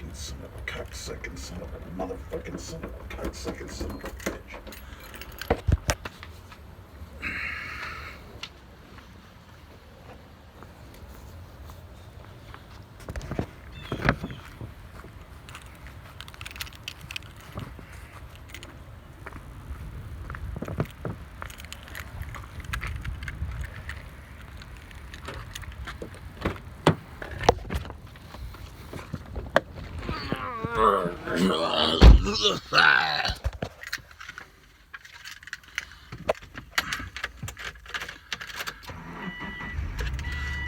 cocksucking son of a cocksucking son of a motherfucking son of a cocksucking son of a bitch.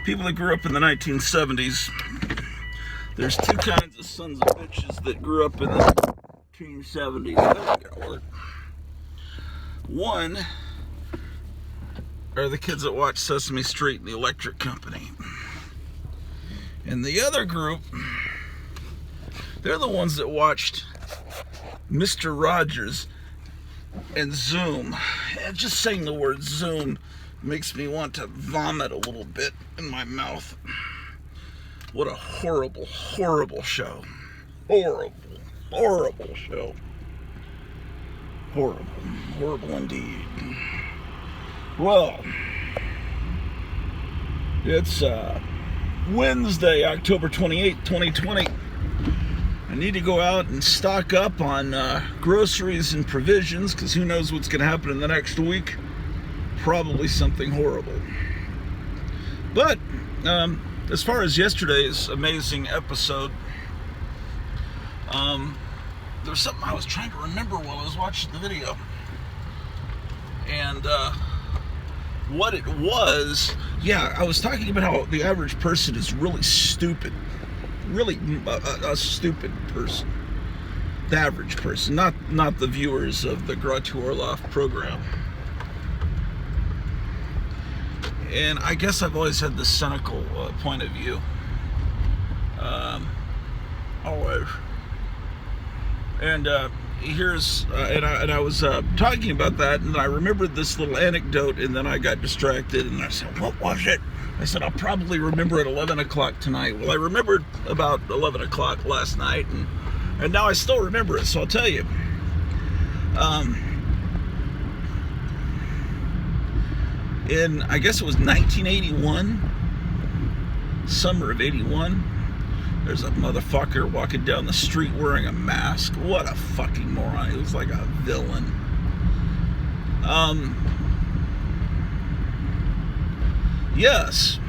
People that grew up in the 1970s, there's two kinds of sons of bitches that grew up in the 1970s. One are the kids that watch Sesame Street and the Electric Company. And the other group, they're the ones that watched Mr. Rogers and Zoom. And just saying the word Zoom makes me want to vomit a little bit in my mouth. What a horrible, horrible show. Horrible, horrible show. Horrible, horrible indeed. Well, it's Wednesday, October 28th, 2020. I need to go out and stock up on groceries and provisions, because who knows what's going to happen in the next week. Probably something horrible. But as far as yesterday's amazing episode, there was something I was trying to remember while I was watching the video. And what it was, I was talking about how the average person is really stupid. Really a stupid person. The average person, not the viewers of the Grottu Orloff program. And I guess I've always had this cynical point of view. Always. And I was talking about that, and I remembered this little anecdote, and then I got distracted, and I said, what was it? I said, I'll probably remember at 11 o'clock tonight. Well, I remembered about 11 o'clock last night, and now I still remember it, so I'll tell you. In, I guess it was 1981, summer of 81, there's a motherfucker walking down the street wearing a mask. What a fucking moron. He looks like a villain. Yes.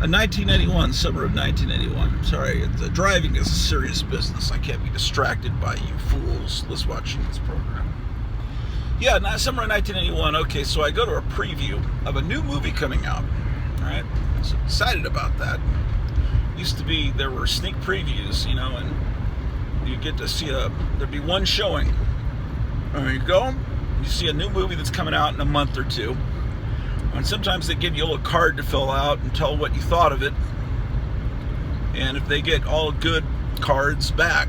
In 1981, summer of 1981. Sorry, driving is a serious business. I can't be distracted by you fools watching this program. Yeah, summer of 1981. Okay, so I go to a preview of a new movie coming out. All right, so excited about that. Used to be, there were sneak previews, and you get to see there'd be one showing. There you go. You see a new movie that's coming out in a month or two. And sometimes they give you a little card to fill out and tell what you thought of it. And if they get all good cards back,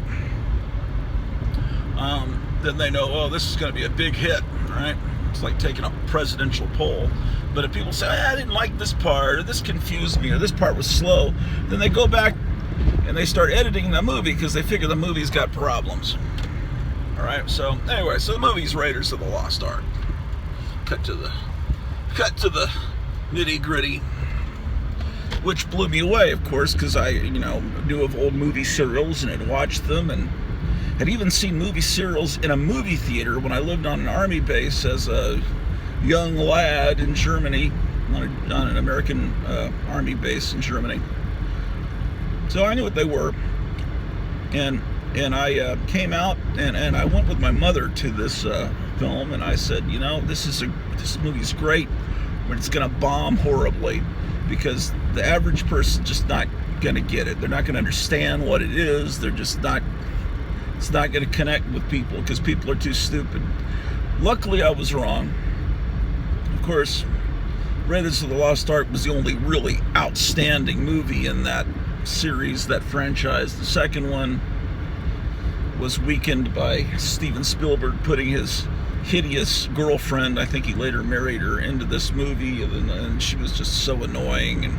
then they know, oh, this is going to be a big hit, right? It's like taking a presidential poll. But if people say, I didn't like this part, or this confused me, or this part was slow, then they go back and they start editing the movie because they figure the movie's got problems. All right, so anyway, so the movie's Raiders of the Lost Ark. Cut to the nitty-gritty, which blew me away, of course, because I, knew of old movie serials and had watched them, and had even seen movie serials in a movie theater when I lived on an army base as a young lad in Germany, on an American army base in Germany. So I knew what they were, and I came out and I went with my mother to this film, and I said, this movie's great, but it's going to bomb horribly because the average person's just not going to get it. They're not going to understand what it is. They're just not. It's not going to connect with people because people are too stupid. Luckily, I was wrong. Of course, Raiders of the Lost Ark was the only really outstanding movie in that series, that franchise. The second one was weakened by Steven Spielberg putting his hideous girlfriend, I think he later married her, into this movie, and she was just so annoying.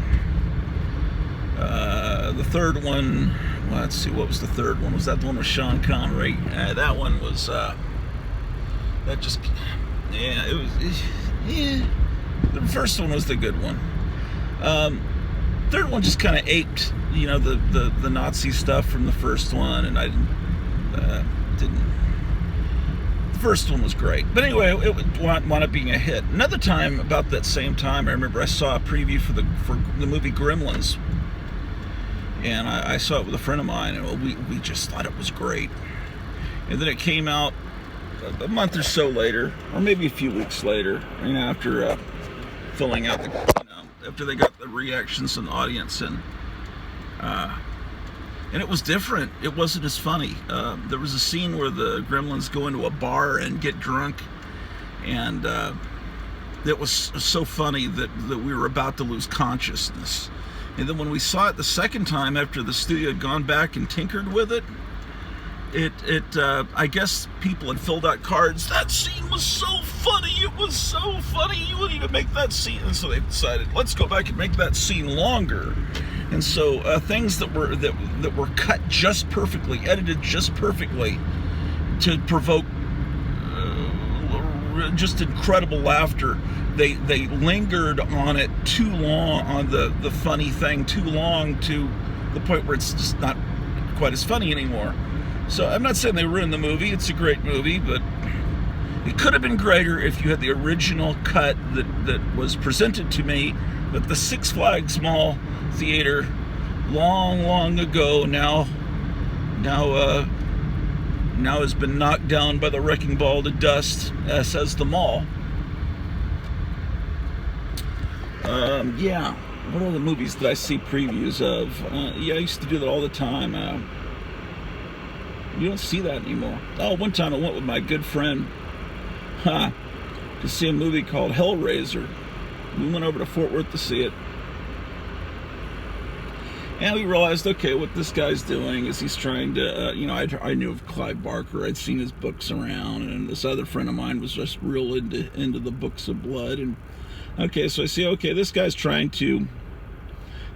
The third one, well, let's see, what was the third one? Was that the one with Sean Connery? That one was, that just, yeah, it was, yeah. The first one was the good one. Third one just kind of aped, the Nazi stuff from the first one, and I didn't. The first one was great, but anyway, it wound up being a hit. Another time, about that same time, I remember I saw a preview for the movie Gremlins, and I saw it with a friend of mine, and we just thought it was great. And then it came out a month or so later, or maybe a few weeks later, after filling out after they got the reactions from the audience, and it was different. It wasn't as funny. There was a scene where the Gremlins go into a bar and get drunk, and it was so funny that we were about to lose consciousness. And then when we saw it the second time, after the studio had gone back and tinkered with it, I guess people had filled out cards. That scene was so funny. It was so funny. You wouldn't even make that scene. And so they decided, let's go back and make that scene longer. And so things that were cut just perfectly, edited just perfectly, to provoke just incredible laughter. They lingered on it too long, on the funny thing too long, to the point where it's just not quite as funny anymore. So I'm not saying they ruined the movie. It's a great movie, but it could have been greater if you had the original cut that was presented to me at the Six Flags Mall Theater long ago. Now has been knocked down by the wrecking ball to dust, says the mall. Yeah. What are the movies that I see previews of? Yeah, I used to do that all the time. You don't see that anymore. Oh, one time I went with my good friend to see a movie called Hellraiser. We went over to Fort Worth to see it. And we realized, okay, what this guy's doing is he's trying to, I knew of Clive Barker. I'd seen his books around, and this other friend of mine was just real into the books of blood. And okay, so I see, okay, this guy's trying to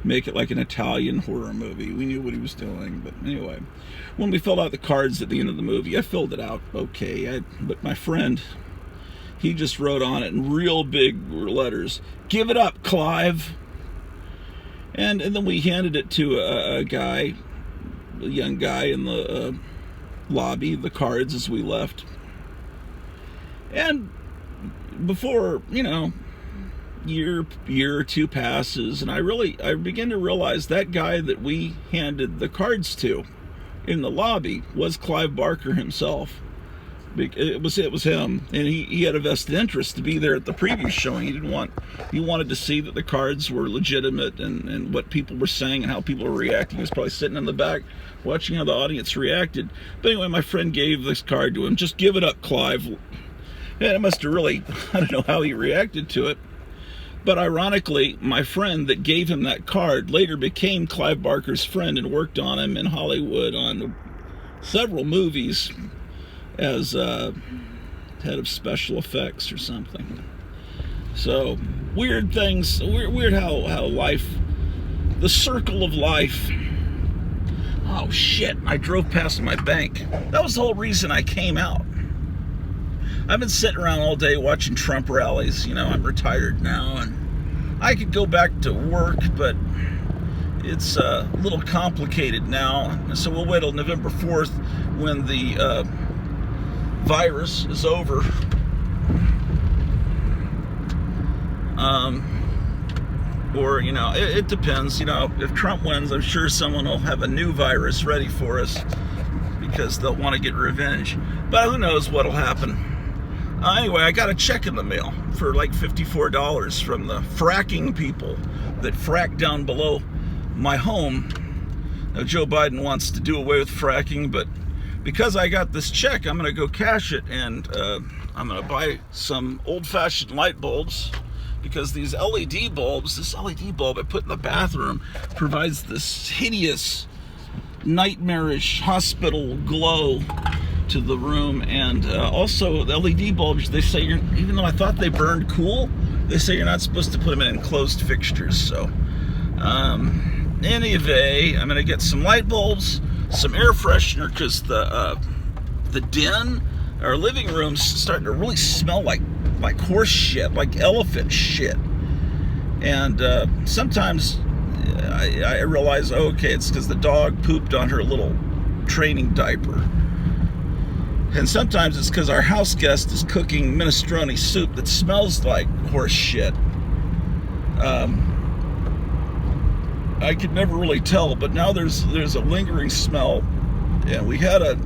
make it like an Italian horror movie. We knew what he was doing, but anyway, when we filled out the cards at the end of the movie, I filled it out okay, but my friend, he just wrote on it in real big letters, "Give it up, Clive." And then we handed it to a young guy in the lobby, the cards, as we left. And before, year or two passes, and I began to realize that guy that we handed the cards to in the lobby was Clive Barker himself. It was him, and he had a vested interest to be there at the preview showing. He wanted to see that the cards were legitimate and what people were saying and how people were reacting. He was probably sitting in the back watching how the audience reacted. But anyway, my friend gave this card to him. "Just give it up, Clive." And it must have really, I don't know how he reacted to it. But ironically, my friend that gave him that card later became Clive Barker's friend and worked on him in Hollywood on several movies as head of special effects or something. So weird things, weird how life, the circle of life. Oh shit, I drove past my bank. That was the whole reason I came out. I've been sitting around all day watching Trump rallies. I'm retired now, and I could go back to work, but it's a little complicated now. So we'll wait till November 4th when the virus is over. Or, it depends. If Trump wins, I'm sure someone will have a new virus ready for us because they'll want to get revenge. But who knows what'll happen. Anyway, I got a check in the mail for like $54 from the fracking people that frack down below my home. Now, Joe Biden wants to do away with fracking, but because I got this check, I'm going to go cash it, and I'm going to buy some old-fashioned light bulbs, because these LED bulbs, this LED bulb I put in the bathroom provides this hideous, nightmarish hospital glow to the room. And also the LED bulbs, they say even though I thought they burned cool, they say you're not supposed to put them in enclosed fixtures. So anyway, I'm gonna get some light bulbs, some air freshener, because the den, our living room's starting to really smell like horse shit, like elephant shit. And sometimes I realize, okay, it's because the dog pooped on her little training diaper. And sometimes it's because our house guest is cooking minestrone soup that smells like horse shit. I could never really tell, but now there's a lingering smell. And we had a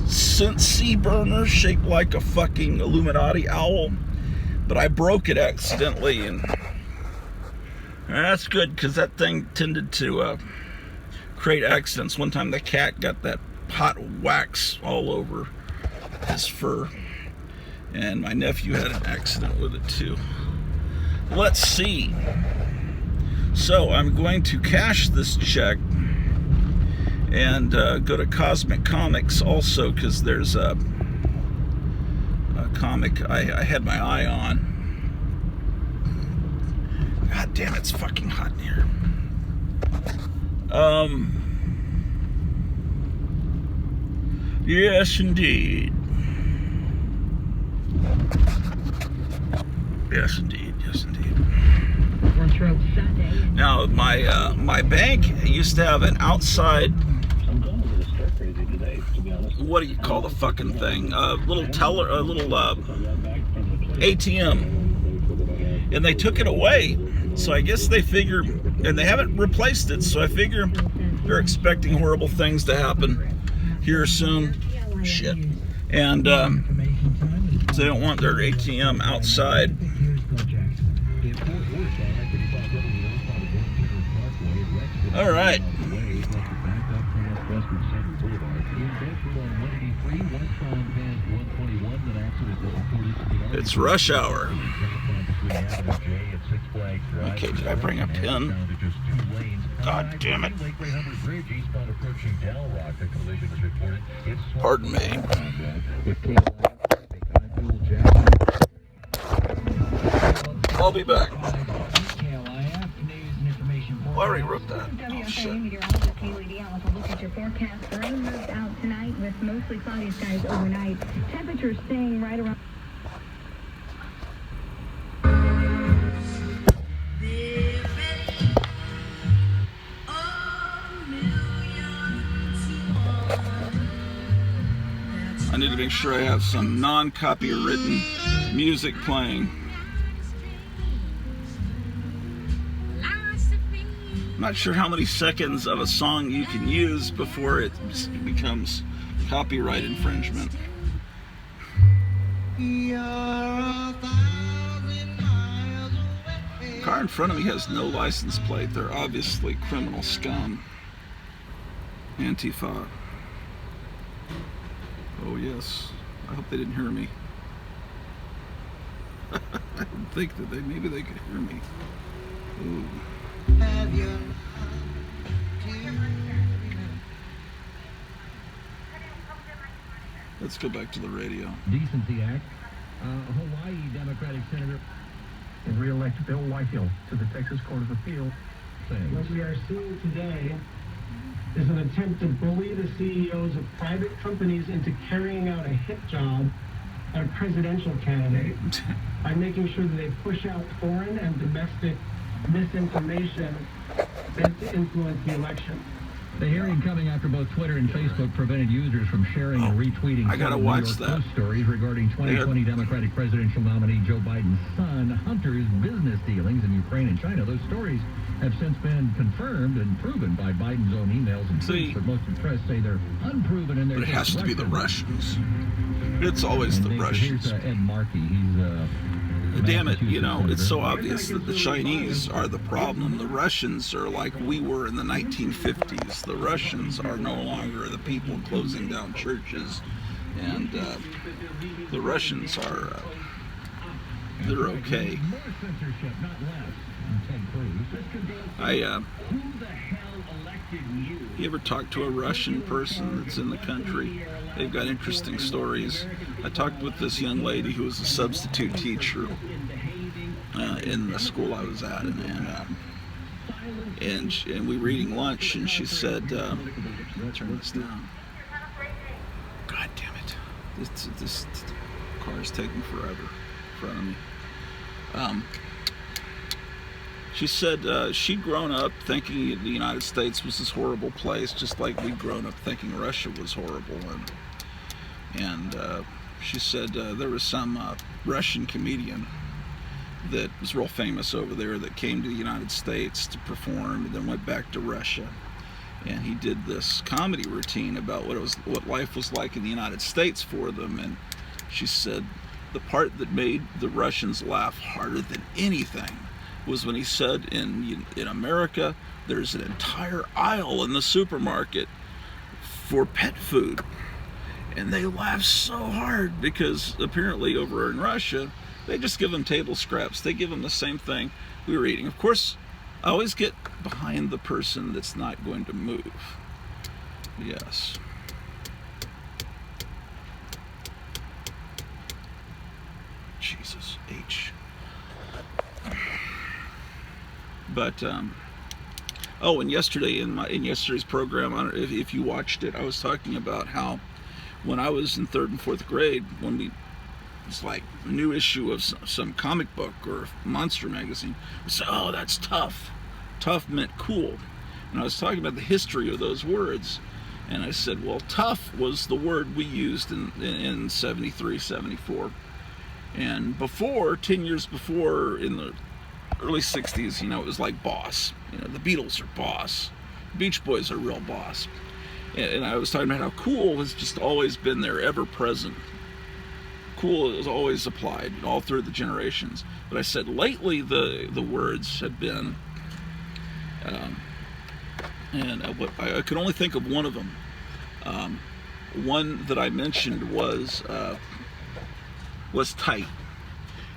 sea burner shaped like a fucking Illuminati owl, but I broke it accidentally, and that's good, because that thing tended to create accidents. One time the cat got that hot wax all over his fur, and my nephew had an accident with it too. Let's see. So I'm going to cash this check and go to Cosmic Comics also, because there's a comic I had my eye on. God damn, it's fucking hot in here. Yes, indeed. Yes, indeed. Yes, indeed. Now, my bank used to have an outside, what do you call the fucking thing? Little ATM, and they took it away. So I guess they figure, and they haven't replaced it. So I figure they're expecting horrible things to happen here soon. Shit, and so they don't want their ATM outside. All right. It's rush hour. Okay, did I bring a pen? God damn it. Pardon me. I'll be back. I already wrote that. Oh, shit. Look at your forecast. Rain moves out tonight with mostly cloudy skies overnight. Temperatures staying right around. I need to make sure I have some non-copywritten music playing. I'm not sure how many seconds of a song you can use before it becomes copyright infringement. The car in front of me has no license plate. They're obviously criminal scum. Antifa. Oh yes. I hope they didn't hear me. I didn't think that maybe they could hear me. Ooh. Let's go back to the radio. Decency Act. Hawaii Democratic Senator re-elect Bill Whitehill to the Texas Court of Appeal. What we are seeing today is an attempt to bully the CEOs of private companies into carrying out a hit job at a presidential candidate by making sure that they push out foreign and domestic misinformation meant to influence the election. The hearing coming after both Twitter and Facebook prevented users from sharing and retweeting New York Post stories regarding 2020 Democratic presidential nominee Joe Biden's son Hunter's business dealings in Ukraine and China. Those stories have since been confirmed and proven by Biden's own emails and tweets, but most of the press say they're unproven and they're. But it has to be the Russians. It's always the Russians. Here's Ed Markey. He's damn it, you know, it's so obvious that the Chinese are the problem. The Russians are like we were in the 1950s. The Russians are no longer the people closing down churches, and the Russians are, they're okay. You ever talk to a Russian person that's in the country? They've got interesting stories. I talked with this young lady who was a substitute teacher in the school I was at, and and we were eating lunch, and she said, turn this down. God damn it. This car is taking forever in front of me. She said she'd grown up thinking the United States was this horrible place, just like we'd grown up thinking Russia was horrible. And she said there was some Russian comedian that was real famous over there that came to the United States to perform and then went back to Russia. And he did this comedy routine about what life was like in the United States for them. And she said the part that made the Russians laugh harder than anything was when he said in America there's an entire aisle in the supermarket for pet food. And they laughed so hard because apparently over in Russia they just give them table scraps. They give them the same thing we were eating. Of course, I always get behind the person that's not going to move. Yes. Jesus H. But oh, and yesterday in yesterday's program, I don't know if you watched it, I was talking about how when I was in 3rd and 4th grade, when it's like a new issue of some comic book or monster magazine, we say, "Oh, that's tough." Tough meant cool. And I was talking about the history of those words, and I said, well, tough was the word we used in 73, 74. And before, 10 years before, in the early 60s, it was like boss. The Beatles are boss. Beach Boys are real boss. And I was talking about how cool has just always been there, ever present. Cool is always applied all through the generations. But I said lately the words have been, and I could only think of one of them. One that I mentioned was tight,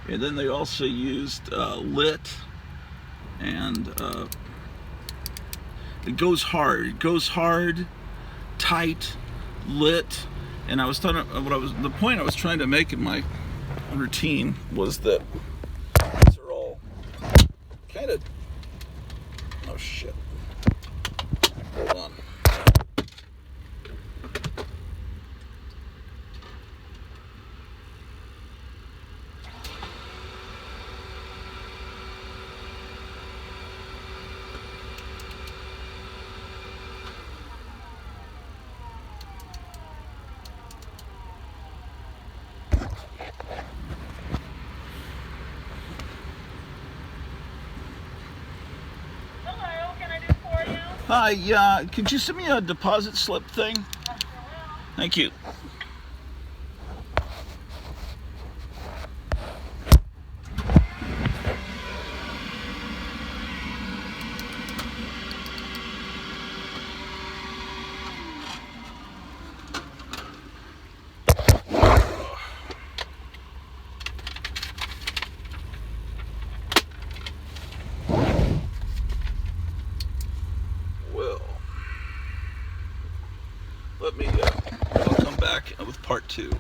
and then they also used lit, and it goes hard. It goes hard, tight, lit. And I was talking. The point I was trying to make in my routine was that these are all kind of. Oh shit! Hold on. Hi, could you send me a deposit slip thing? Thank you. I'll come back with part 2.